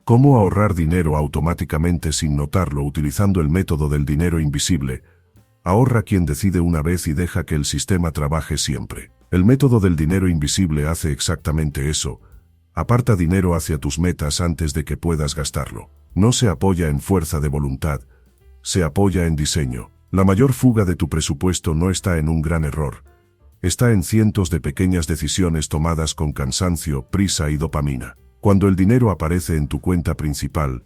¿Cómo ahorrar dinero automáticamente sin notarlo utilizando el método del dinero invisible? Ahorra quien decide una vez y deja que el sistema trabaje siempre. El método del dinero invisible hace exactamente eso. Aparta dinero hacia tus metas antes de que puedas gastarlo. No se apoya en fuerza de voluntad, se apoya en diseño. La mayor fuga de tu presupuesto no está en un gran error. Está en cientos de pequeñas decisiones tomadas con cansancio, prisa y dopamina. Cuando el dinero aparece en tu cuenta principal,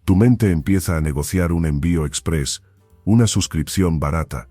tu mente empieza a negociar un envío express, una suscripción barata,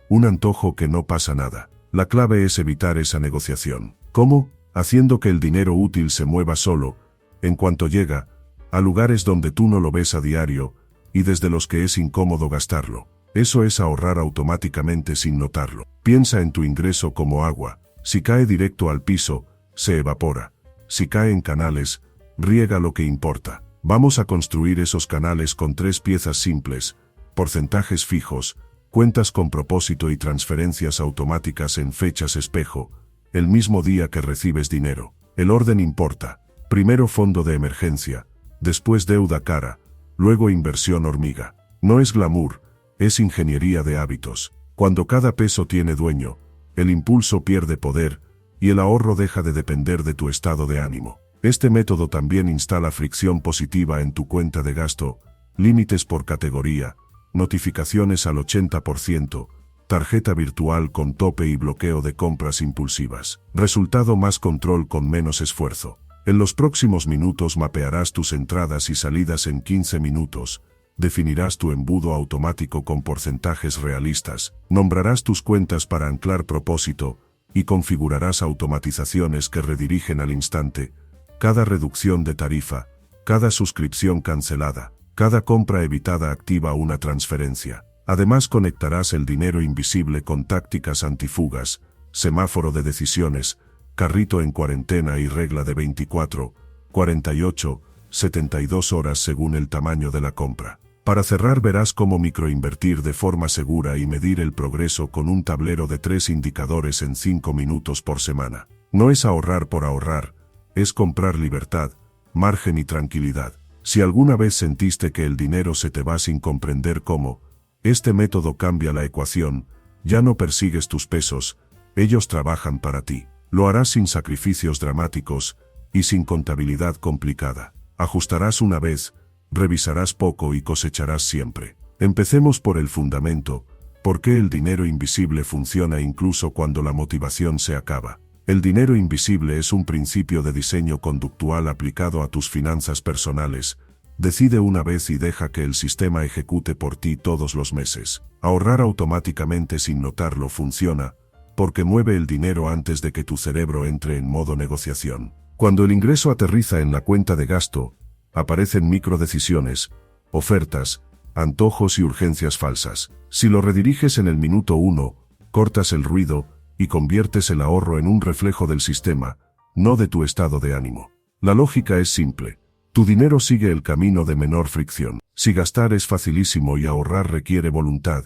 un antojo que no pasa nada. La clave es evitar esa negociación. ¿Cómo? Haciendo que el dinero útil se mueva solo, en cuanto llega, a lugares donde tú no lo ves a diario, y desde los que es incómodo gastarlo. Eso es ahorrar automáticamente sin notarlo. Piensa en tu ingreso como agua. Si cae directo al piso, se evapora. Si cae en canales, riega lo que importa. Vamos a construir esos canales con 3 piezas simples: porcentajes fijos, cuentas con propósito y transferencias automáticas en fechas espejo, el mismo día que recibes dinero. El orden importa. Primero fondo de emergencia, después deuda cara, luego inversión hormiga. No es glamour, es ingeniería de hábitos. Cuando cada peso tiene dueño, el impulso pierde poder y el ahorro deja de depender de tu estado de ánimo. Este método también instala fricción positiva en tu cuenta de gasto, límites por categoría, notificaciones al 80%, tarjeta virtual con tope y bloqueo de compras impulsivas. Resultado: más control con menos esfuerzo. En los próximos minutos mapearás tus entradas y salidas en 15 minutos, definirás tu embudo automático con porcentajes realistas, nombrarás tus cuentas para anclar propósito y configurarás automatizaciones que redirigen al instante cada reducción de tarifa, cada suscripción cancelada, cada compra evitada activa una transferencia. Además, conectarás el dinero invisible con tácticas antifugas, semáforo de decisiones, carrito en cuarentena y regla de 24, 48, 72 horas según el tamaño de la compra. Para cerrar, verás cómo microinvertir de forma segura y medir el progreso con un tablero de 3 indicadores en 5 minutos por semana. No es ahorrar por ahorrar, es comprar libertad, margen y tranquilidad. Si alguna vez sentiste que el dinero se te va sin comprender cómo, este método cambia la ecuación. Ya no persigues tus pesos, ellos trabajan para ti. Lo harás sin sacrificios dramáticos y sin contabilidad complicada. Ajustarás una vez, revisarás poco y cosecharás siempre. Empecemos por el fundamento: ¿por qué el dinero invisible funciona incluso cuando la motivación se acaba? El dinero invisible es un principio de diseño conductual aplicado a tus finanzas personales. Decide una vez y deja que el sistema ejecute por ti todos los meses. Ahorrar automáticamente sin notarlo funciona, porque mueve el dinero antes de que tu cerebro entre en modo negociación. Cuando el ingreso aterriza en la cuenta de gasto, aparecen microdecisiones, ofertas, antojos y urgencias falsas. Si lo rediriges en el minuto 1, cortas el ruido y conviertes el ahorro en un reflejo del sistema, no de tu estado de ánimo. La lógica es simple. Tu dinero sigue el camino de menor fricción. Si gastar es facilísimo y ahorrar requiere voluntad,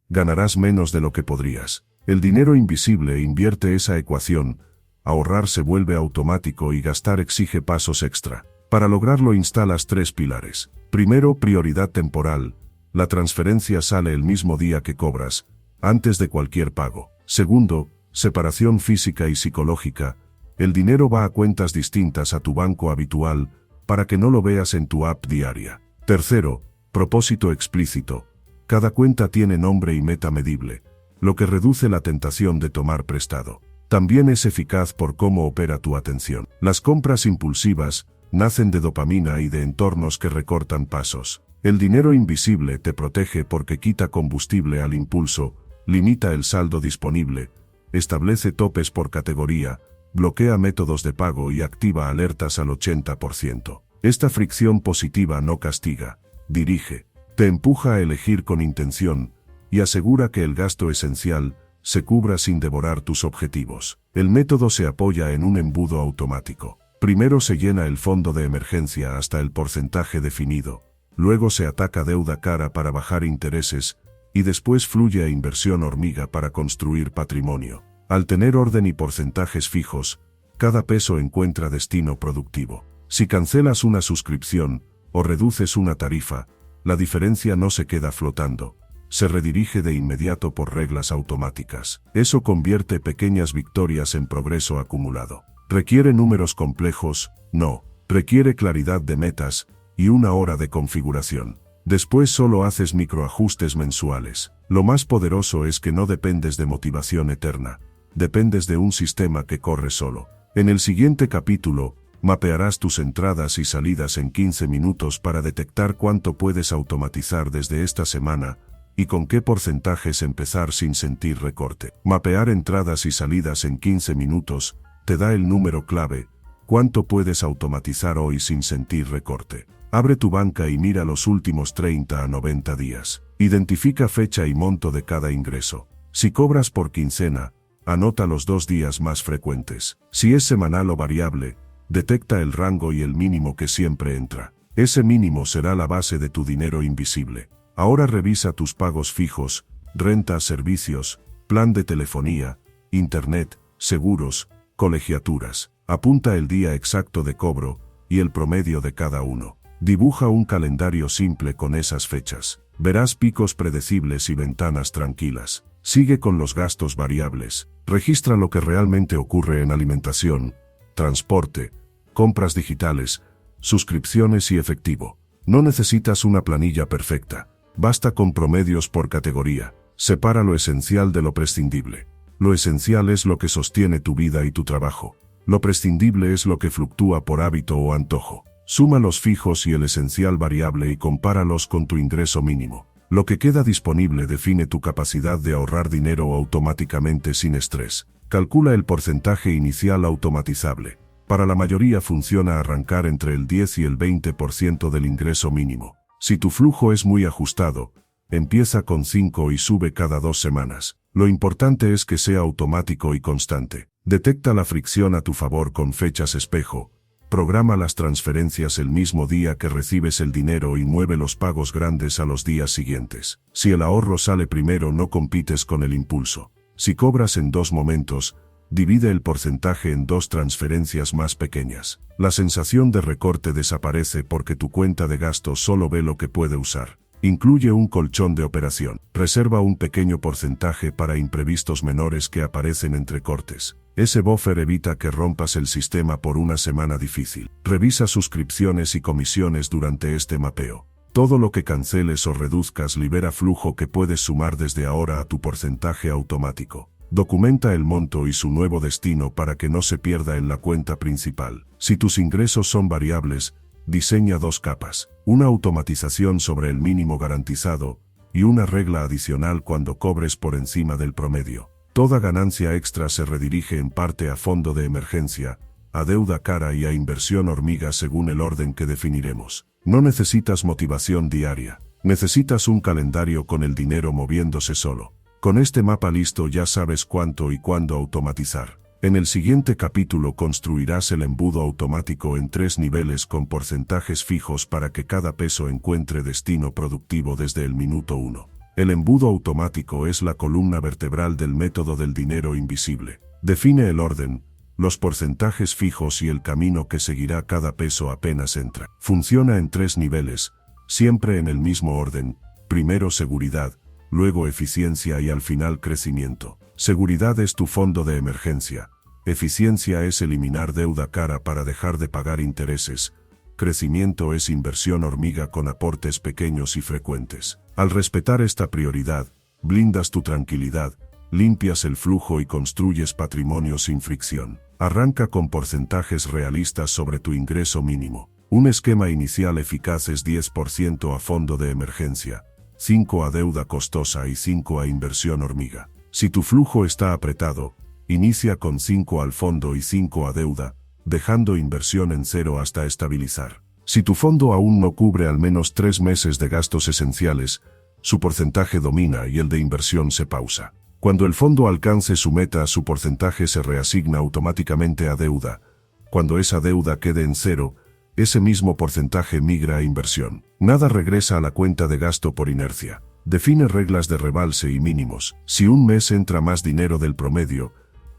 ganarás menos de lo que podrías. El dinero invisible invierte esa ecuación. Ahorrar se vuelve automático y gastar exige pasos extra. Para lograrlo instalas 3 pilares. Primero, prioridad temporal. La transferencia sale el mismo día que cobras, antes de cualquier pago. Segundo, separación física y psicológica. El dinero va a cuentas distintas a tu banco habitual, para que no lo veas en tu app diaria. Tercero, propósito explícito. Cada cuenta tiene nombre y meta medible, lo que reduce la tentación de tomar prestado. También es eficaz por cómo opera tu atención. Las compras impulsivas nacen de dopamina y de entornos que recortan pasos. El dinero invisible te protege porque quita combustible al impulso, limita el saldo disponible, establece topes por categoría, bloquea métodos de pago y activa alertas al 80%. Esta fricción positiva no castiga, dirige, te empuja a elegir con intención y asegura que el gasto esencial se cubra sin devorar tus objetivos. El método se apoya en un embudo automático. Primero se llena el fondo de emergencia hasta el porcentaje definido, luego se ataca deuda cara para bajar intereses, y después fluye a inversión hormiga para construir patrimonio. Al tener orden y porcentajes fijos, cada peso encuentra destino productivo. Si cancelas una suscripción, o reduces una tarifa, la diferencia no se queda flotando. Se redirige de inmediato por reglas automáticas. Eso convierte pequeñas victorias en progreso acumulado. ¿Requiere números complejos? No. Requiere claridad de metas y una hora de configuración. Después solo haces microajustes mensuales. Lo más poderoso es que no dependes de motivación eterna. Dependes de un sistema que corre solo. En el siguiente capítulo, mapearás tus entradas y salidas en 15 minutos para detectar cuánto puedes automatizar desde esta semana y con qué porcentajes empezar sin sentir recorte. Mapear entradas y salidas en 15 minutos te da el número clave, cuánto puedes automatizar hoy sin sentir recorte. Abre tu banca y mira los últimos 30 a 90 días. Identifica fecha y monto de cada ingreso. Si cobras por quincena, anota los 2 días más frecuentes. Si es semanal o variable, detecta el rango y el mínimo que siempre entra. Ese mínimo será la base de tu dinero invisible. Ahora revisa tus pagos fijos, renta, servicios, plan de telefonía, internet, seguros, colegiaturas. Apunta el día exacto de cobro y el promedio de cada uno. Dibuja un calendario simple con esas fechas. Verás picos predecibles y ventanas tranquilas. Sigue con los gastos variables. Registra lo que realmente ocurre en alimentación, transporte, compras digitales, suscripciones y efectivo. No necesitas una planilla perfecta. Basta con promedios por categoría. Separa lo esencial de lo prescindible. Lo esencial es lo que sostiene tu vida y tu trabajo. Lo prescindible es lo que fluctúa por hábito o antojo. Suma los fijos y el esencial variable y compáralos con tu ingreso mínimo. Lo que queda disponible define tu capacidad de ahorrar dinero automáticamente sin estrés. Calcula el porcentaje inicial automatizable. Para la mayoría funciona arrancar entre el 10 y el 20% del ingreso mínimo. Si tu flujo es muy ajustado, empieza con 5 y sube cada 2 semanas. Lo importante es que sea automático y constante. Detecta la fricción a tu favor con fechas espejo. Programa las transferencias el mismo día que recibes el dinero y mueve los pagos grandes a los días siguientes. Si el ahorro sale primero, no compites con el impulso. Si cobras en 2 momentos, divide el porcentaje en 2 transferencias más pequeñas. La sensación de recorte desaparece porque tu cuenta de gastos solo ve lo que puede usar. Incluye un colchón de operación. Reserva un pequeño porcentaje para imprevistos menores que aparecen entre cortes. Ese buffer evita que rompas el sistema por una semana difícil. Revisa suscripciones y comisiones durante este mapeo. Todo lo que canceles o reduzcas libera flujo que puedes sumar desde ahora a tu porcentaje automático. Documenta el monto y su nuevo destino para que no se pierda en la cuenta principal. Si tus ingresos son variables, diseña 2 capas. Una automatización sobre el mínimo garantizado y una regla adicional cuando cobres por encima del promedio. Toda ganancia extra se redirige en parte a fondo de emergencia, a deuda cara y a inversión hormiga según el orden que definiremos. No necesitas motivación diaria. Necesitas un calendario con el dinero moviéndose solo. Con este mapa listo ya sabes cuánto y cuándo automatizar. En el siguiente capítulo construirás el embudo automático en 3 niveles con porcentajes fijos para que cada peso encuentre destino productivo desde el minuto 1. El embudo automático es la columna vertebral del método del dinero invisible. Define el orden, los porcentajes fijos y el camino que seguirá cada peso apenas entra. Funciona en 3 niveles, siempre en el mismo orden. Primero seguridad, luego eficiencia y al final crecimiento. Seguridad es tu fondo de emergencia. Eficiencia es eliminar deuda cara para dejar de pagar intereses. Crecimiento es inversión hormiga con aportes pequeños y frecuentes. Al respetar esta prioridad, blindas tu tranquilidad, limpias el flujo y construyes patrimonio sin fricción. Arranca con porcentajes realistas sobre tu ingreso mínimo. Un esquema inicial eficaz es 10% a fondo de emergencia, 5 a deuda costosa y 5 a inversión hormiga. Si tu flujo está apretado, inicia con 5 al fondo y 5 a deuda, dejando inversión en 0 hasta estabilizar. Si tu fondo aún no cubre al menos 3 meses de gastos esenciales, su porcentaje domina y el de inversión se pausa. Cuando el fondo alcance su meta, su porcentaje se reasigna automáticamente a deuda. Cuando esa deuda quede en 0, ese mismo porcentaje migra a inversión. Nada regresa a la cuenta de gasto por inercia. Define reglas de rebalse y mínimos. Si un mes entra más dinero del promedio,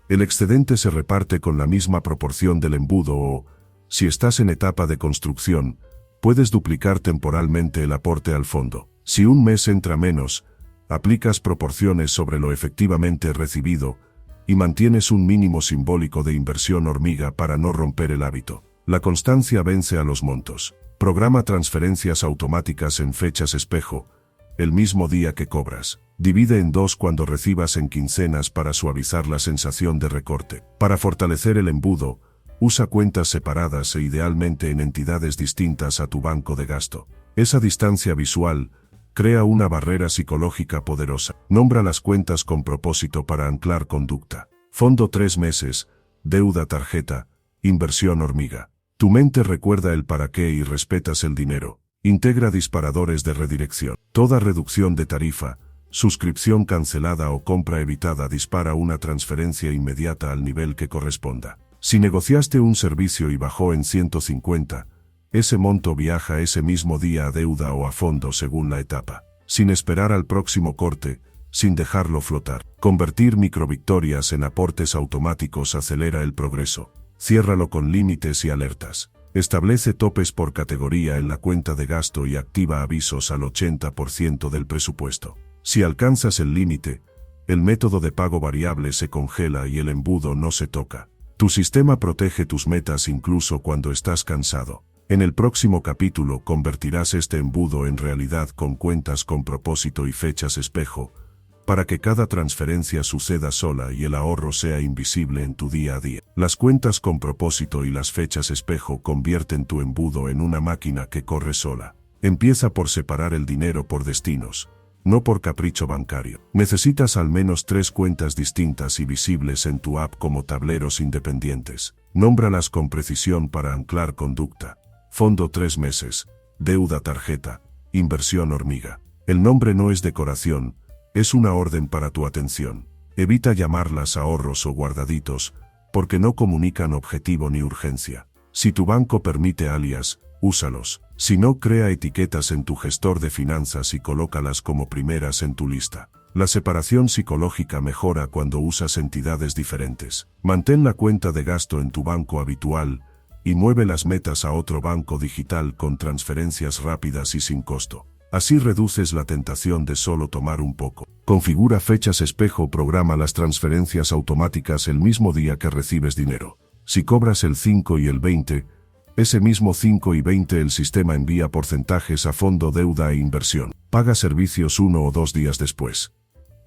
el excedente se reparte con la misma proporción del embudo o, si estás en etapa de construcción, Puedes duplicar temporalmente el aporte al fondo. Si un mes entra menos, aplicas proporciones sobre lo efectivamente recibido y mantienes un mínimo simbólico de inversión hormiga para no romper el hábito. La constancia vence a los montos. Programa transferencias automáticas en fechas espejo, el mismo día que cobras. Divide en 2 cuando recibas en quincenas para suavizar la sensación de recorte. Para fortalecer el embudo, usa cuentas separadas e idealmente en entidades distintas a tu banco de gasto. Esa distancia visual crea una barrera psicológica poderosa. Nombra las cuentas con propósito para anclar conducta. Fondo 3 meses, deuda tarjeta, inversión hormiga. Tu mente recuerda el para qué y respetas el dinero. Integra disparadores de redirección. Toda reducción de tarifa, suscripción cancelada o compra evitada dispara una transferencia inmediata al nivel que corresponda. Si negociaste un servicio y bajó en 150, ese monto viaja ese mismo día a deuda o a fondo según la etapa, sin esperar al próximo corte, sin dejarlo flotar. Convertir microvictorias en aportes automáticos acelera el progreso. Ciérralo con límites y alertas. Establece topes por categoría en la cuenta de gasto y activa avisos al 80% del presupuesto. Si alcanzas el límite, el método de pago variable se congela y el embudo no se toca. Tu sistema protege tus metas incluso cuando estás cansado. En el próximo capítulo convertirás este embudo en realidad con cuentas con propósito y fechas espejo, para que cada transferencia suceda sola y el ahorro sea invisible en tu día a día. Las cuentas con propósito y las fechas espejo convierten tu embudo en una máquina que corre sola. Empieza por separar el dinero por destinos, no por capricho bancario. Necesitas al menos 3 cuentas distintas y visibles en tu app como tableros independientes. Nómbralas con precisión para anclar conducta. Fondo 3 meses, deuda tarjeta, inversión hormiga. El nombre no es decoración, es una orden para tu atención. Evita llamarlas ahorros o guardaditos, porque no comunican objetivo ni urgencia. Si tu banco permite alias, úsalos. Si no, crea etiquetas en tu gestor de finanzas y colócalas como primeras en tu lista. La separación psicológica mejora cuando usas entidades diferentes. Mantén la cuenta de gasto en tu banco habitual y mueve las metas a otro banco digital con transferencias rápidas y sin costo. Así reduces la tentación de solo tomar un poco. Configura fechas espejo. Programa las transferencias automáticas el mismo día que recibes dinero. Si cobras el 5 y el 20, ese mismo 5 y 20 el sistema envía porcentajes a fondo, deuda e inversión. Paga servicios 1 o 2 días después.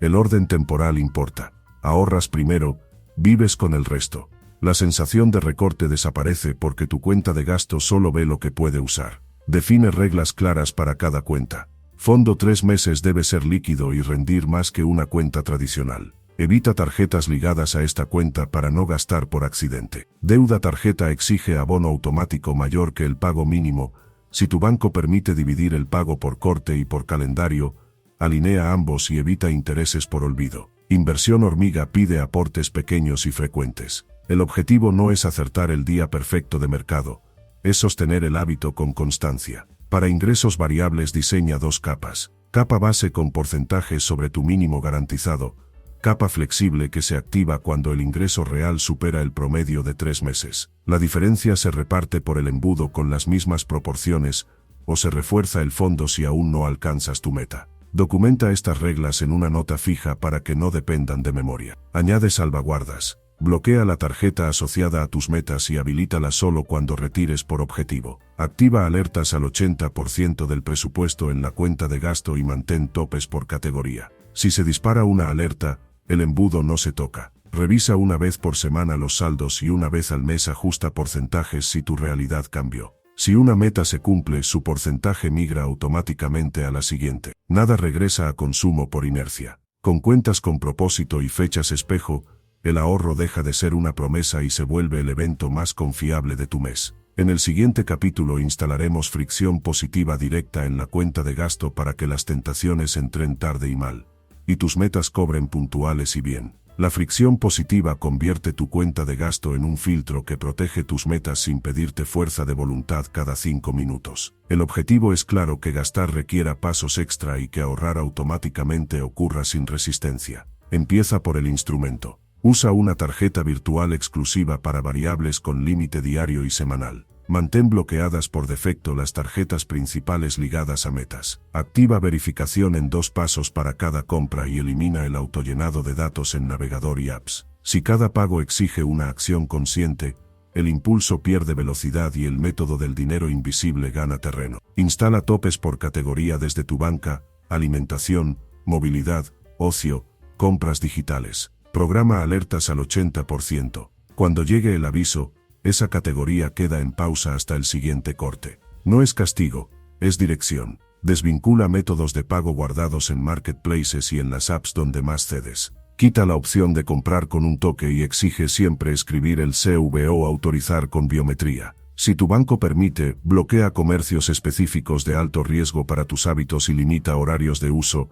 El orden temporal importa. Ahorras primero, vives con el resto. La sensación de recorte desaparece porque tu cuenta de gasto solo ve lo que puede usar. Define reglas claras para cada cuenta. Fondo 3 meses debe ser líquido y rendir más que una cuenta tradicional. Evita tarjetas ligadas a esta cuenta para no gastar por accidente. Deuda tarjeta exige abono automático mayor que el pago mínimo. Si tu banco permite dividir el pago por corte y por calendario, alinea ambos y evita intereses por olvido. Inversión hormiga pide aportes pequeños y frecuentes. El objetivo no es acertar el día perfecto de mercado, es sostener el hábito con constancia. Para ingresos variables diseña 2 capas. Capa base con porcentajes sobre tu mínimo garantizado. Capa flexible que se activa cuando el ingreso real supera el promedio de 3 meses. La diferencia se reparte por el embudo con las mismas proporciones, o se refuerza el fondo si aún no alcanzas tu meta. Documenta estas reglas en una nota fija para que no dependan de memoria. Añade salvaguardas. Bloquea la tarjeta asociada a tus metas y habilítala solo cuando retires por objetivo. Activa alertas al 80% del presupuesto en la cuenta de gasto y mantén topes por categoría. Si se dispara una alerta, el embudo no se toca. Revisa una vez por semana los saldos y una vez al mes ajusta porcentajes si tu realidad cambió. Si una meta se cumple, su porcentaje migra automáticamente a la siguiente. Nada regresa a consumo por inercia. Con cuentas con propósito y fechas espejo, el ahorro deja de ser una promesa y se vuelve el evento más confiable de tu mes. En el siguiente capítulo instalaremos fricción positiva directa en la cuenta de gasto para que las tentaciones entren tarde y mal, y tus metas cobren puntuales y bien. La fricción positiva convierte tu cuenta de gasto en un filtro que protege tus metas sin pedirte fuerza de voluntad cada 5 minutos. El objetivo es claro: que gastar requiera pasos extra y que ahorrar automáticamente ocurra sin resistencia. Empieza por el instrumento. Usa una tarjeta virtual exclusiva para variables con límite diario y semanal. Mantén bloqueadas por defecto las tarjetas principales ligadas a metas. Activa verificación en 2 pasos para cada compra y elimina el autollenado de datos en navegador y apps. Si cada pago exige una acción consciente, el impulso pierde velocidad y el método del dinero invisible gana terreno. Instala topes por categoría desde tu banca, alimentación, movilidad, ocio, compras digitales. Programa alertas al 80%. Cuando llegue el aviso, esa categoría queda en pausa hasta el siguiente corte. No es castigo, es dirección. Desvincula métodos de pago guardados en marketplaces y en las apps donde más cedes. Quita la opción de comprar con un toque y exige siempre escribir el CVV o autorizar con biometría. Si tu banco permite, bloquea comercios específicos de alto riesgo para tus hábitos y limita horarios de uso.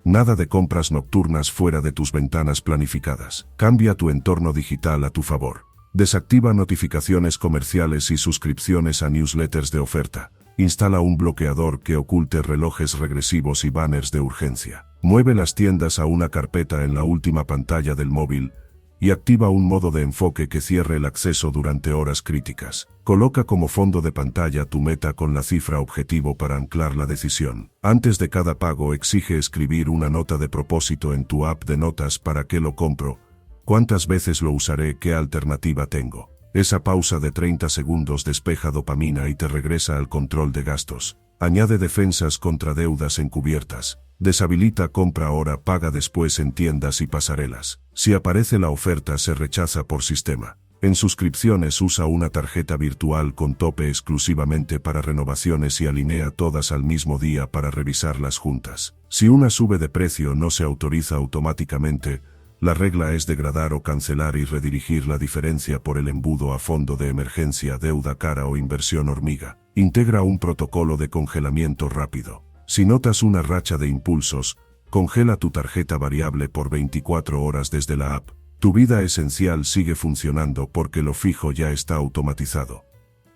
Nada de compras nocturnas fuera de tus ventanas planificadas. Cambia tu entorno digital a tu favor. Desactiva notificaciones comerciales y suscripciones a newsletters de oferta. Instala un bloqueador que oculte relojes regresivos y banners de urgencia. Mueve las tiendas a una carpeta en la última pantalla del móvil y activa un modo de enfoque que cierre el acceso durante horas críticas. Coloca como fondo de pantalla tu meta con la cifra objetivo para anclar la decisión. Antes de cada pago exige escribir una nota de propósito en tu app de notas: ¿para qué lo compro? ¿Cuántas veces lo usaré? ¿Qué alternativa tengo? Esa pausa de 30 segundos despeja dopamina y te regresa al control de gastos. Añade defensas contra deudas encubiertas. Deshabilita compra ahora, paga después en tiendas y pasarelas. Si aparece la oferta, se rechaza por sistema. En suscripciones, usa una tarjeta virtual con tope exclusivamente para renovaciones y alinea todas al mismo día para revisarlas juntas. Si una sube de precio, no se autoriza automáticamente. La regla es degradar o cancelar y redirigir la diferencia por el embudo a fondo de emergencia, deuda cara o inversión hormiga. Integra un protocolo de congelamiento rápido. Si notas una racha de impulsos, congela tu tarjeta variable por 24 horas desde la app. Tu vida esencial sigue funcionando porque lo fijo ya está automatizado.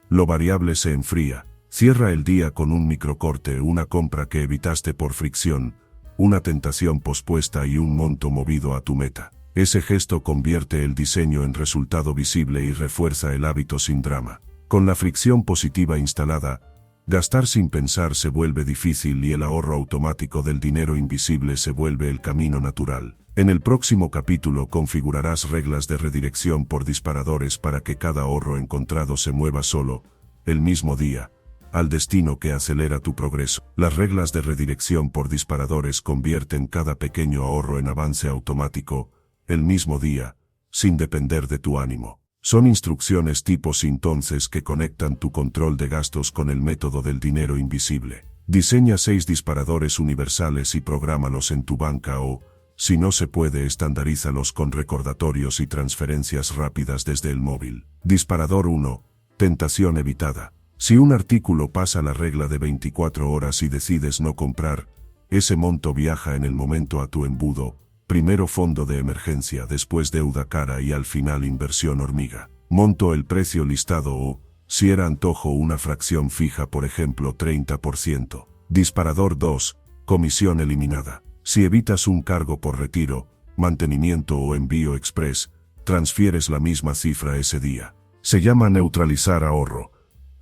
Lo variable se enfría. Cierra el día con un microcorte, una compra que evitaste por fricción, una tentación pospuesta y un monto movido a tu meta. Ese gesto convierte el diseño en resultado visible y refuerza el hábito sin drama. Con la fricción positiva instalada, gastar sin pensar se vuelve difícil y el ahorro automático del dinero invisible se vuelve el camino natural. En el próximo capítulo configurarás reglas de redirección por disparadores para que cada ahorro encontrado se mueva solo, el mismo día, al destino que acelera tu progreso. Las reglas de redirección por disparadores convierten cada pequeño ahorro en avance automático, el mismo día, sin depender de tu ánimo. Son instrucciones tipos entonces que conectan tu control de gastos con el método del dinero invisible. Diseña 6 disparadores universales y prográmalos en tu banca o, si no se puede, estandarízalos con recordatorios y transferencias rápidas desde el móvil. Disparador 1. Tentación evitada. Si un artículo pasa la regla de 24 horas y decides no comprar, ese monto viaja en el momento a tu embudo. Primero fondo de emergencia, después deuda cara y al final inversión hormiga. Monto el precio listado o, si era antojo, una fracción fija, por ejemplo 30%. Disparador 2. Comisión eliminada. Si evitas un cargo por retiro, mantenimiento o envío express, transfieres la misma cifra ese día. Se llama neutralizar ahorro.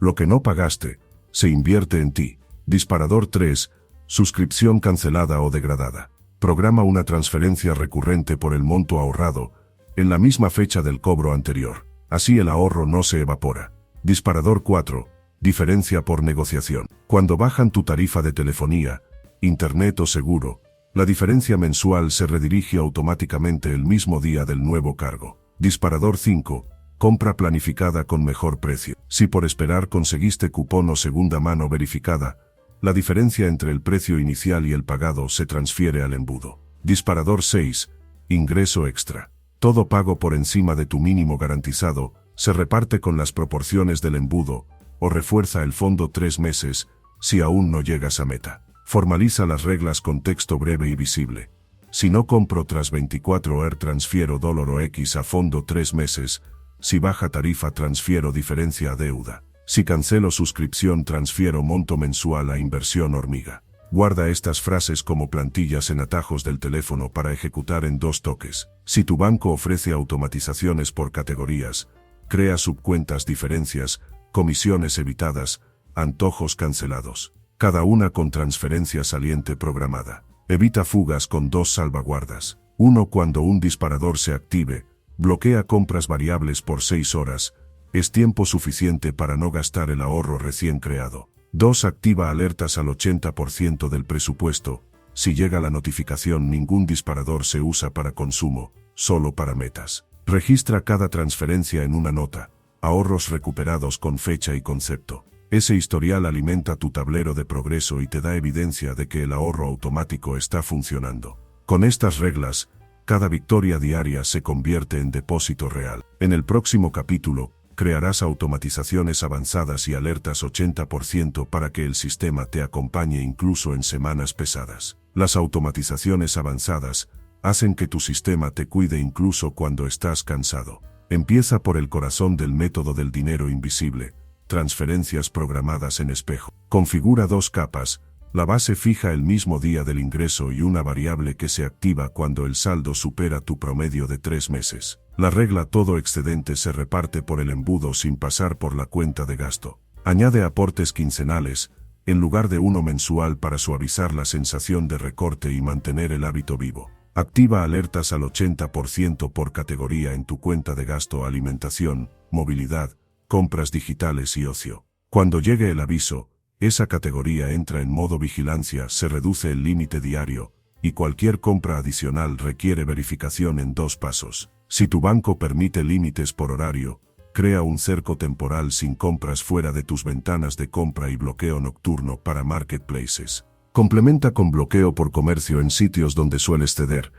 Lo que no pagaste, se invierte en ti. Disparador 3. Suscripción cancelada o degradada. Programa una transferencia recurrente por el monto ahorrado, en la misma fecha del cobro anterior. Así el ahorro no se evapora. Disparador 4. Diferencia por negociación. Cuando bajan tu tarifa de telefonía, internet o seguro, la diferencia mensual se redirige automáticamente el mismo día del nuevo cargo. Disparador 5. Compra planificada con mejor precio. Si por esperar conseguiste cupón o segunda mano verificada, la diferencia entre el precio inicial y el pagado se transfiere al embudo. Disparador 6. Ingreso extra. Todo pago por encima de tu mínimo garantizado se reparte con las proporciones del embudo o refuerza el fondo 3 meses si aún no llegas a meta. Formaliza las reglas con texto breve y visible. Si no compro tras 24 horas, transfiero $X a fondo 3 meses. Si baja tarifa, transfiero diferencia a deuda. Si cancelo suscripción, transfiero monto mensual a inversión hormiga. Guarda estas frases como plantillas en atajos del teléfono para ejecutar en 2 toques. Si tu banco ofrece automatizaciones por categorías, crea subcuentas diferencias, comisiones evitadas, antojos cancelados. Cada una con transferencia saliente programada. Evita fugas con 2 salvaguardas. 1. Cuando un disparador se active, bloquea compras variables por 6 horas. Es tiempo suficiente para no gastar el ahorro recién creado. 2. Activa alertas al 80% del presupuesto. Si llega la notificación, ningún disparador se usa para consumo, solo para metas. Registra cada transferencia en una nota. Ahorros recuperados con fecha y concepto. Ese historial alimenta tu tablero de progreso y te da evidencia de que el ahorro automático está funcionando. Con estas reglas, cada victoria diaria se convierte en depósito real. En el próximo capítulo, crearás automatizaciones avanzadas y alertas 80% para que el sistema te acompañe incluso en semanas pesadas. Las automatizaciones avanzadas hacen que tu sistema te cuide incluso cuando estás cansado. Empieza por el corazón del método del dinero invisible, transferencias programadas en espejo. Configura 2 capas, la base fija el mismo día del ingreso y una variable que se activa cuando el saldo supera tu promedio de 3 meses. La regla: todo excedente se reparte por el embudo sin pasar por la cuenta de gasto. Añade aportes quincenales, en lugar de uno mensual, para suavizar la sensación de recorte y mantener el hábito vivo. Activa alertas al 80% por categoría en tu cuenta de gasto: alimentación, movilidad, compras digitales y ocio. Cuando llegue el aviso, esa categoría entra en modo vigilancia, se reduce el límite diario, y cualquier compra adicional requiere verificación en 2 pasos. Si tu banco permite límites por horario, crea un cerco temporal sin compras fuera de tus ventanas de compra y bloqueo nocturno para marketplaces. Complementa con bloqueo por comercio en sitios donde sueles ceder.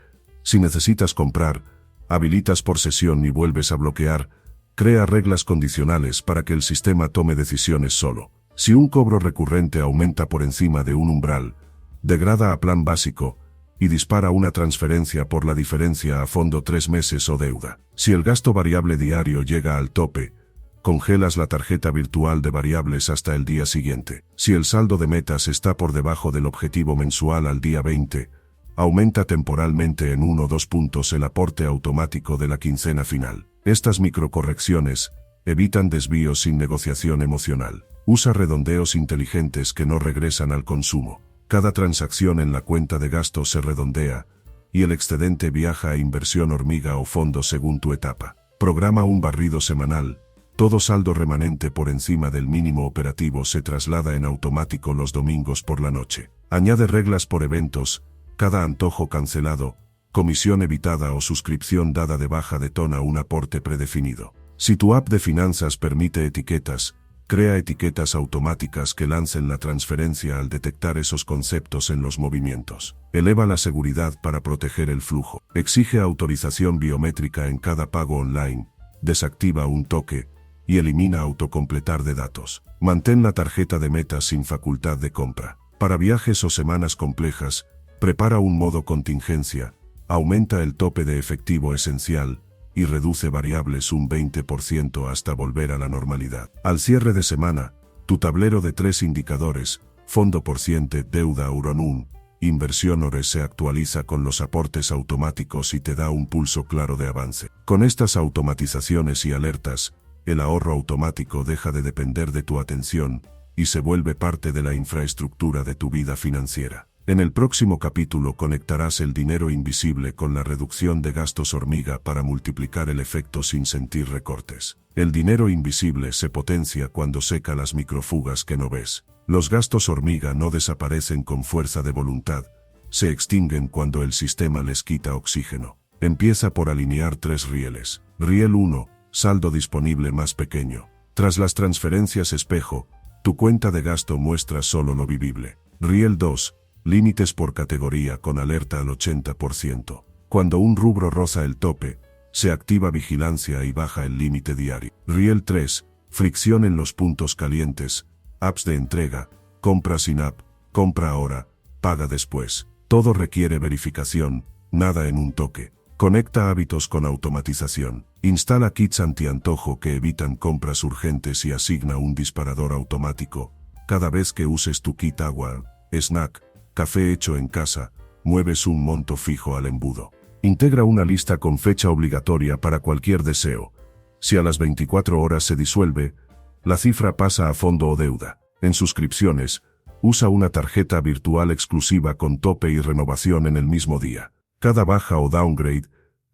Si necesitas comprar, habilitas por sesión y vuelves a bloquear. Crea reglas condicionales para que el sistema tome decisiones solo. Si un cobro recurrente aumenta por encima de un umbral, degrada a plan básico y dispara una transferencia por la diferencia a fondo 3 meses o deuda. Si el gasto variable diario llega al tope, congelas la tarjeta virtual de variables hasta el día siguiente. Si el saldo de metas está por debajo del objetivo mensual al día 20, aumenta temporalmente en 1 o 2 puntos el aporte automático de la quincena final. Estas microcorrecciones evitan desvíos sin negociación emocional. Usa redondeos inteligentes que no regresan al consumo. Cada transacción en la cuenta de gasto se redondea, y el excedente viaja a inversión hormiga o fondo según tu etapa. Programa un barrido semanal. Todo saldo remanente por encima del mínimo operativo se traslada en automático los domingos por la noche. Añade reglas por eventos. Cada antojo cancelado, comisión evitada o suscripción dada de baja detona un aporte predefinido. Si tu app de finanzas permite etiquetas, crea etiquetas automáticas que lancen la transferencia al detectar esos conceptos en los movimientos. Eleva la seguridad para proteger el flujo. Exige autorización biométrica en cada pago online. Desactiva un toque y elimina autocompletar de datos. Mantén la tarjeta de metas sin facultad de compra. Para viajes o semanas complejas, prepara un modo contingencia. Aumenta el tope de efectivo esencial y reduce variables un 20% hasta volver a la normalidad. Al cierre de semana, tu tablero de 3 indicadores, fondo porciente, deuda, Uronun, inversión ORE, se actualiza con los aportes automáticos y te da un pulso claro de avance. Con estas automatizaciones y alertas, el ahorro automático deja de depender de tu atención y se vuelve parte de la infraestructura de tu vida financiera. En el próximo capítulo conectarás el dinero invisible con la reducción de gastos hormiga para multiplicar el efecto sin sentir recortes. El dinero invisible se potencia cuando seca las microfugas que no ves. Los gastos hormiga no desaparecen con fuerza de voluntad, se extinguen cuando el sistema les quita oxígeno. Empieza por alinear 3 rieles. Riel 1, saldo disponible más pequeño. Tras las transferencias espejo, tu cuenta de gasto muestra solo lo vivible. Riel 2, límites por categoría con alerta al 80%. Cuando un rubro roza el tope, se activa vigilancia y baja el límite diario. Riel 3, fricción en los puntos calientes, apps de entrega, compra sin app, compra ahora, paga después. Todo requiere verificación, nada en un toque. Conecta hábitos con automatización. Instala kits antiantojo que evitan compras urgentes y asigna un disparador automático. Cada vez que uses tu kit agua, snack, café hecho en casa, mueves un monto fijo al embudo. Integra una lista con fecha obligatoria para cualquier deseo. Si a las 24 horas se disuelve, La cifra pasa a fondo o deuda. En suscripciones, usa una tarjeta virtual exclusiva con tope y renovación en el mismo día. Cada baja o downgrade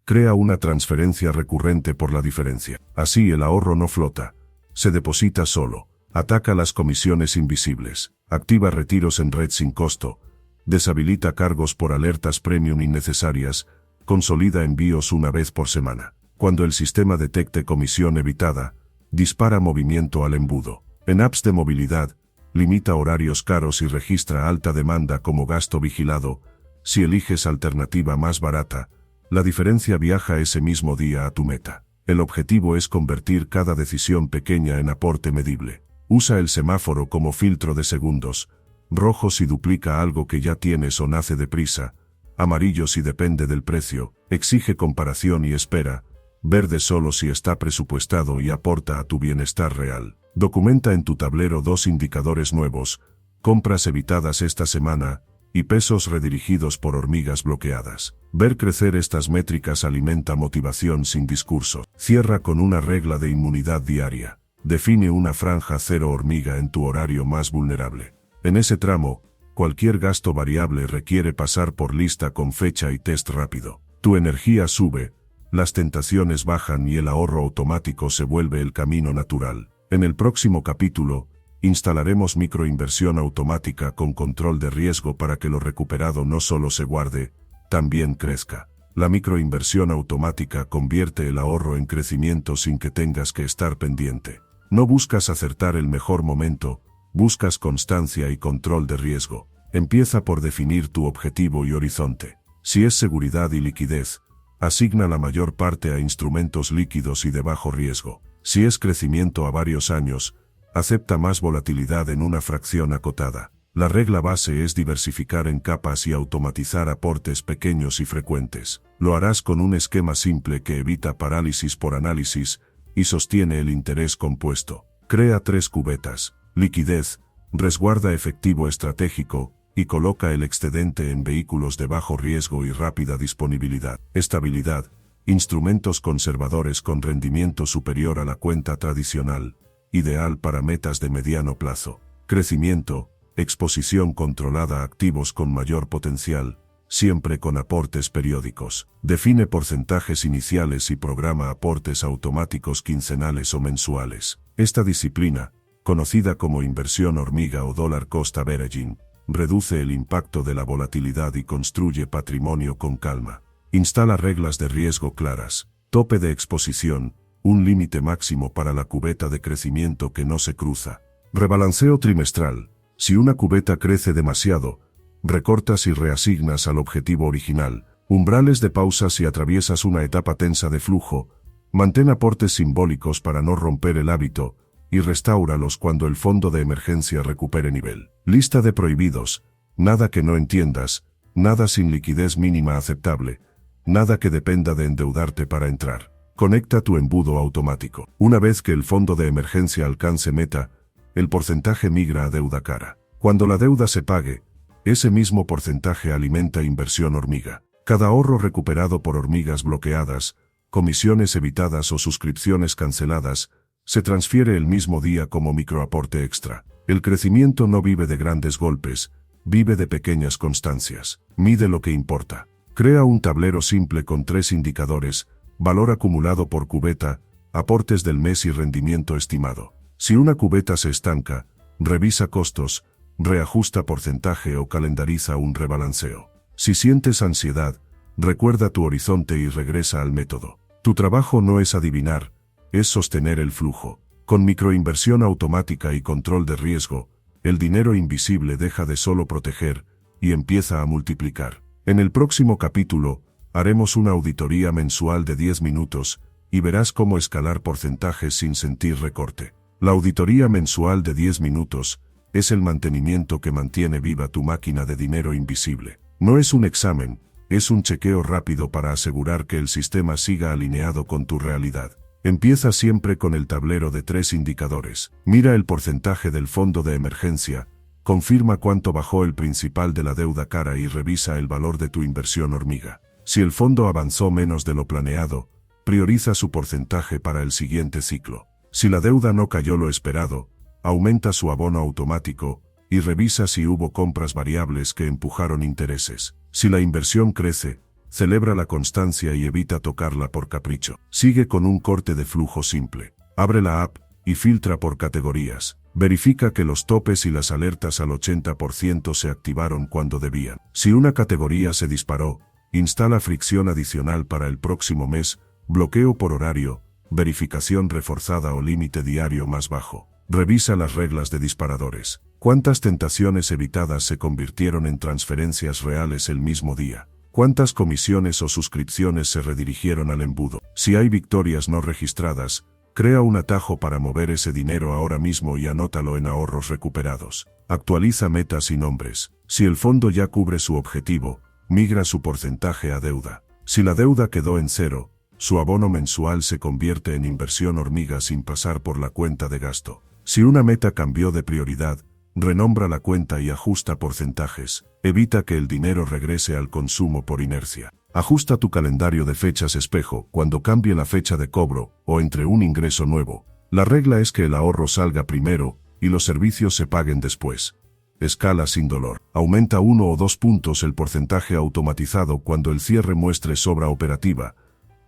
crea una transferencia recurrente por la diferencia. Así el ahorro no flota, se deposita solo. Ataca las comisiones invisibles. Activa retiros en red sin costo. Deshabilita cargos por alertas premium innecesarias. Consolida envíos una vez por semana. Cuando el sistema detecte comisión evitada, dispara movimiento al embudo. En apps de movilidad, limita horarios caros y registra alta demanda como gasto vigilado. Si eliges alternativa más barata, la diferencia viaja ese mismo día a tu meta. El objetivo es convertir cada decisión pequeña en aporte medible. Usa el semáforo como filtro de segundos. Rojo si duplica algo que ya tienes o nace deprisa. Amarillo si depende del precio. Exige comparación y espera. Verde solo si está presupuestado y aporta a tu bienestar real. Documenta en tu tablero 2 indicadores nuevos: compras evitadas esta semana y pesos redirigidos por hormigas bloqueadas. Ver crecer estas métricas alimenta motivación sin discurso. Cierra con una regla de inmunidad diaria. Define una franja cero hormiga en tu horario más vulnerable. En ese tramo, cualquier gasto variable requiere pasar por lista con fecha y test rápido. Tu energía sube, las tentaciones bajan y el ahorro automático se vuelve el camino natural. En el próximo capítulo, instalaremos microinversión automática con control de riesgo para que lo recuperado no solo se guarde, también crezca. La microinversión automática convierte el ahorro en crecimiento sin que tengas que estar pendiente. No buscas acertar el mejor momento, buscas constancia y control de riesgo. Empieza por definir tu objetivo y horizonte. Si es seguridad y liquidez, asigna la mayor parte a instrumentos líquidos y de bajo riesgo. Si es crecimiento a varios años, acepta más volatilidad en una fracción acotada. La regla base es diversificar en capas y automatizar aportes pequeños y frecuentes. Lo harás con un esquema simple que evita parálisis por análisis y sostiene el interés compuesto. Crea 3 cubetas: liquidez, resguarda efectivo estratégico y coloca el excedente en vehículos de bajo riesgo y rápida disponibilidad. Estabilidad, instrumentos conservadores con rendimiento superior a la cuenta tradicional, ideal para metas de mediano plazo. Crecimiento, exposición controlada a activos con mayor potencial, siempre con aportes periódicos. Define porcentajes iniciales y programa aportes automáticos quincenales o mensuales. Esta disciplina, conocida como inversión hormiga o dollar cost averaging, reduce el impacto de la volatilidad y construye patrimonio con calma. Instala reglas de riesgo claras. Tope de exposición, un límite máximo para la cubeta de crecimiento que no se cruza. Rebalanceo trimestral. Si una cubeta crece demasiado, recortas y reasignas al objetivo original. Umbrales de pausa si atraviesas una etapa tensa de flujo. Mantén aportes simbólicos para no romper el hábito, y restáuralos cuando el fondo de emergencia recupere nivel. Lista de prohibidos. Nada que no entiendas, nada sin liquidez mínima aceptable, nada que dependa de endeudarte para entrar. Conecta tu embudo automático. Una vez que el fondo de emergencia alcance meta, el porcentaje migra a deuda cara. Cuando la deuda se pague, ese mismo porcentaje alimenta inversión hormiga. Cada ahorro recuperado por hormigas bloqueadas, comisiones evitadas o suscripciones canceladas, se transfiere el mismo día como microaporte extra. El crecimiento no vive de grandes golpes, vive de pequeñas constancias. Mide lo que importa. Crea un tablero simple con 3 indicadores: valor acumulado por cubeta, aportes del mes y rendimiento estimado. Si una cubeta se estanca, revisa costos, reajusta porcentaje o calendariza un rebalanceo. Si sientes ansiedad, recuerda tu horizonte y regresa al método. Tu trabajo no es adivinar, es sostener el flujo. Con microinversión automática y control de riesgo, el dinero invisible deja de solo proteger y empieza a multiplicar. En el próximo capítulo, haremos una auditoría mensual de 10 minutos y verás cómo escalar porcentajes sin sentir recorte. La auditoría mensual de 10 minutos es el mantenimiento que mantiene viva tu máquina de dinero invisible. No es un examen, es un chequeo rápido para asegurar que el sistema siga alineado con tu realidad. Empieza siempre con el tablero de 3 indicadores. Mira el porcentaje del fondo de emergencia, confirma cuánto bajó el principal de la deuda cara y revisa el valor de tu inversión hormiga. Si el fondo avanzó menos de lo planeado, prioriza su porcentaje para el siguiente ciclo. Si la deuda no cayó lo esperado, aumenta su abono automático y revisa si hubo compras variables que empujaron intereses. Si la inversión crece, celebra la constancia y evita tocarla por capricho. Sigue con un corte de flujo simple. Abre la app y filtra por categorías. Verifica que los topes y las alertas al 80% se activaron cuando debían. Si una categoría se disparó, instala fricción adicional para el próximo mes, bloqueo por horario, verificación reforzada o límite diario más bajo. Revisa las reglas de disparadores. ¿Cuántas tentaciones evitadas se convirtieron en transferencias reales el mismo día? ¿Cuántas comisiones o suscripciones se redirigieron al embudo? Si hay victorias no registradas, crea un atajo para mover ese dinero ahora mismo y anótalo en ahorros recuperados. Actualiza metas y nombres. Si el fondo ya cubre su objetivo, migra su porcentaje a deuda. Si la deuda quedó en cero, su abono mensual se convierte en inversión hormiga sin pasar por la cuenta de gasto. Si una meta cambió de prioridad, renombra la cuenta y ajusta porcentajes. Evita que el dinero regrese al consumo por inercia. Ajusta tu calendario de fechas espejo cuando cambie la fecha de cobro o entre un ingreso nuevo. La regla es que el ahorro salga primero y los servicios se paguen después. Escala sin dolor. Aumenta 1 o 2 puntos el porcentaje automatizado cuando el cierre muestre sobra operativa,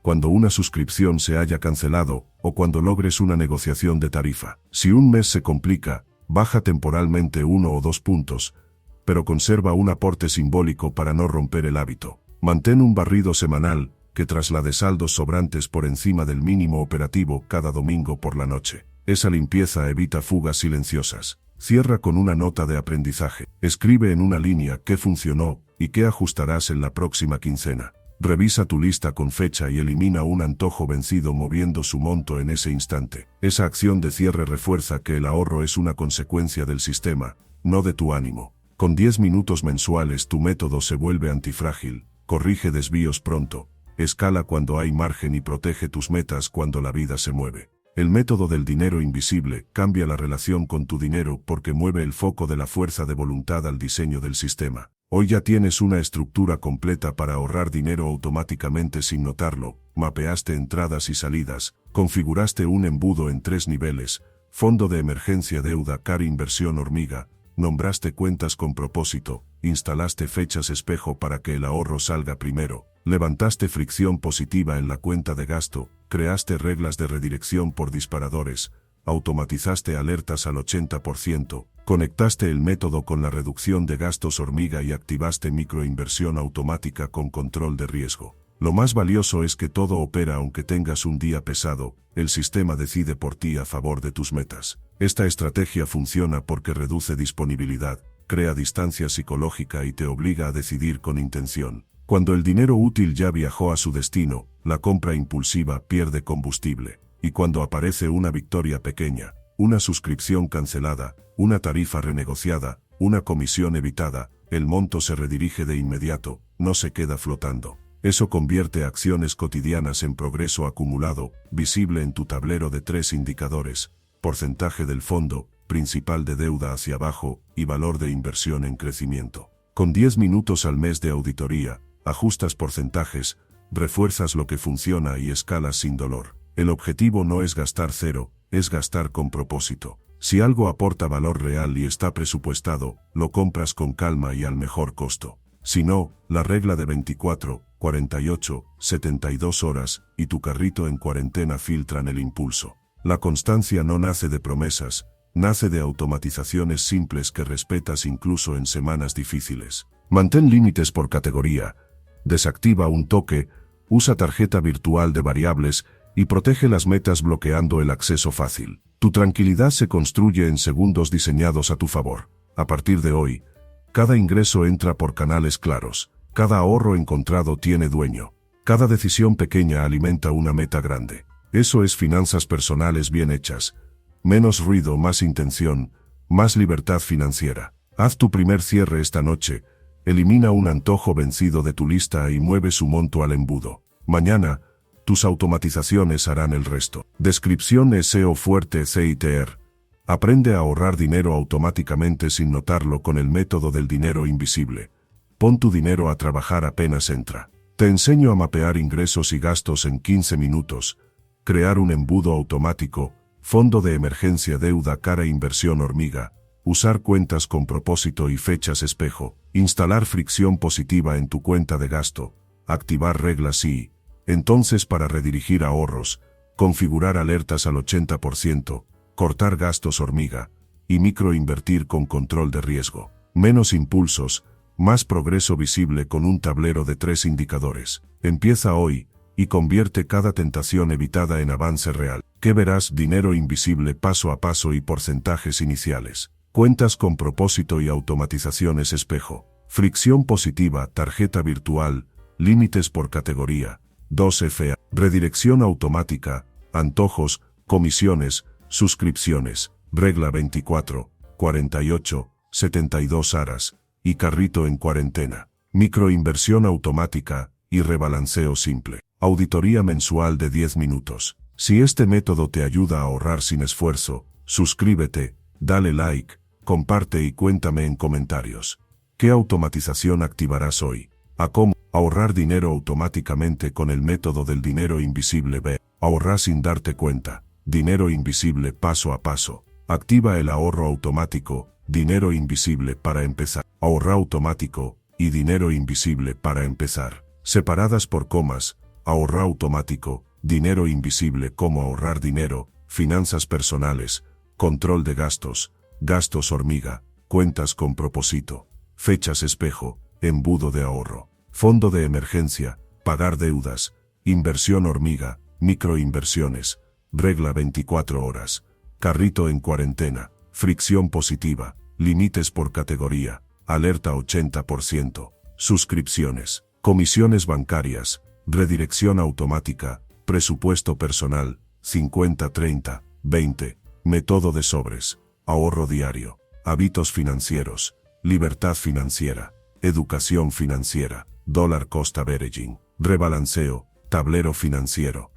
cuando una suscripción se haya cancelado o cuando logres una negociación de tarifa. Si un mes se complica, baja temporalmente 1 o 2 puntos, pero conserva un aporte simbólico para no romper el hábito. Mantén un barrido semanal que traslade saldos sobrantes por encima del mínimo operativo cada domingo por la noche. Esa limpieza evita fugas silenciosas. Cierra con una nota de aprendizaje. Escribe en una línea qué funcionó y qué ajustarás en la próxima quincena. Revisa tu lista con fecha y elimina un antojo vencido moviendo su monto en ese instante. Esa acción de cierre refuerza que el ahorro es una consecuencia del sistema, no de tu ánimo. Con 10 minutos mensuales tu método se vuelve antifrágil, corrige desvíos pronto, escala cuando hay margen y protege tus metas cuando la vida se mueve. El método del dinero invisible cambia la relación con tu dinero porque mueve el foco de la fuerza de voluntad al diseño del sistema. Hoy ya tienes una estructura completa para ahorrar dinero automáticamente sin notarlo, mapeaste entradas y salidas, configuraste un embudo en 3 niveles, fondo de emergencia, deuda, CAR, inversión hormiga, nombraste cuentas con propósito, instalaste fechas espejo para que el ahorro salga primero, levantaste fricción positiva en la cuenta de gasto, creaste reglas de redirección por disparadores, automatizaste alertas al 80%, conectaste el método con la reducción de gastos hormiga y activaste microinversión automática con control de riesgo. Lo más valioso es que todo opera aunque tengas un día pesado, el sistema decide por ti a favor de tus metas. Esta estrategia funciona porque reduce disponibilidad, crea distancia psicológica y te obliga a decidir con intención. Cuando el dinero útil ya viajó a su destino, la compra impulsiva pierde combustible. Y cuando aparece una victoria pequeña, una suscripción cancelada, una tarifa renegociada, una comisión evitada, el monto se redirige de inmediato, no se queda flotando. Eso convierte acciones cotidianas en progreso acumulado, visible en tu tablero de 3 indicadores: porcentaje del fondo, principal de deuda hacia abajo y valor de inversión en crecimiento. Con 10 minutos al mes de auditoría, ajustas porcentajes, refuerzas lo que funciona y escalas sin dolor. El objetivo no es gastar cero, es gastar con propósito. Si algo aporta valor real y está presupuestado, lo compras con calma y al mejor costo. Si no, la regla de 24, 48, 72 horas y tu carrito en cuarentena filtran el impulso. La constancia no nace de promesas, nace de automatizaciones simples que respetas incluso en semanas difíciles. Mantén límites por categoría, desactiva un toque, usa tarjeta virtual de variables y protege las metas bloqueando el acceso fácil. Tu tranquilidad se construye en segundos diseñados a tu favor. A partir de hoy, cada ingreso entra por canales claros, cada ahorro encontrado tiene dueño, cada decisión pequeña alimenta una meta grande. Eso es finanzas personales bien hechas. Menos ruido, más intención, más libertad financiera. Haz tu primer cierre esta noche, elimina un antojo vencido de tu lista y mueve su monto al embudo. Mañana, tus automatizaciones harán el resto. Descripción: SEO fuerte CITR. Aprende a ahorrar dinero automáticamente sin notarlo con el método del dinero invisible. Pon tu dinero a trabajar apenas entra. Te enseño a mapear ingresos y gastos en 15 minutos, crear un embudo automático, Fondo de emergencia, deuda cara, inversión hormiga. Usar cuentas con propósito y fechas espejo. Instalar fricción positiva en tu cuenta de gasto. Activar reglas y, entonces, para redirigir ahorros, configurar alertas al 80%, cortar gastos hormiga, y microinvertir con control de riesgo. Menos impulsos, más progreso visible con un tablero de 3 indicadores. Empieza hoy, y convierte cada tentación evitada en avance real. ¿Qué verás? Dinero invisible paso a paso y porcentajes iniciales. Cuentas con propósito y automatizaciones espejo. Fricción positiva, tarjeta virtual, límites por categoría. 2 FA. Redirección automática, antojos, comisiones, suscripciones. Regla 24, 48, 72 horas, y carrito en cuarentena. Microinversión automática, y rebalanceo simple. Auditoría mensual de 10 minutos. Si este método te ayuda a ahorrar sin esfuerzo, suscríbete, dale like, comparte y cuéntame en comentarios. ¿Qué automatización activarás hoy? A cómo ahorrar dinero automáticamente con el método del dinero invisible. B. Ahorrar sin darte cuenta. Dinero invisible paso a paso. Activa el ahorro automático, dinero invisible para empezar. Ahorra automático y dinero invisible para empezar. Separadas por comas. Ahorra automático, dinero invisible, cómo ahorrar dinero, finanzas personales, control de gastos, gastos hormiga, cuentas con propósito, fechas espejo, embudo de ahorro, fondo de emergencia, pagar deudas, inversión hormiga, microinversiones, regla 24 horas, carrito en cuarentena, fricción positiva, límites por categoría, alerta 80%, suscripciones, comisiones bancarias, redirección automática, presupuesto personal, 50-30, 20, método de sobres, ahorro diario, hábitos financieros, libertad financiera, educación financiera, dólar cost averaging, rebalanceo, tablero financiero.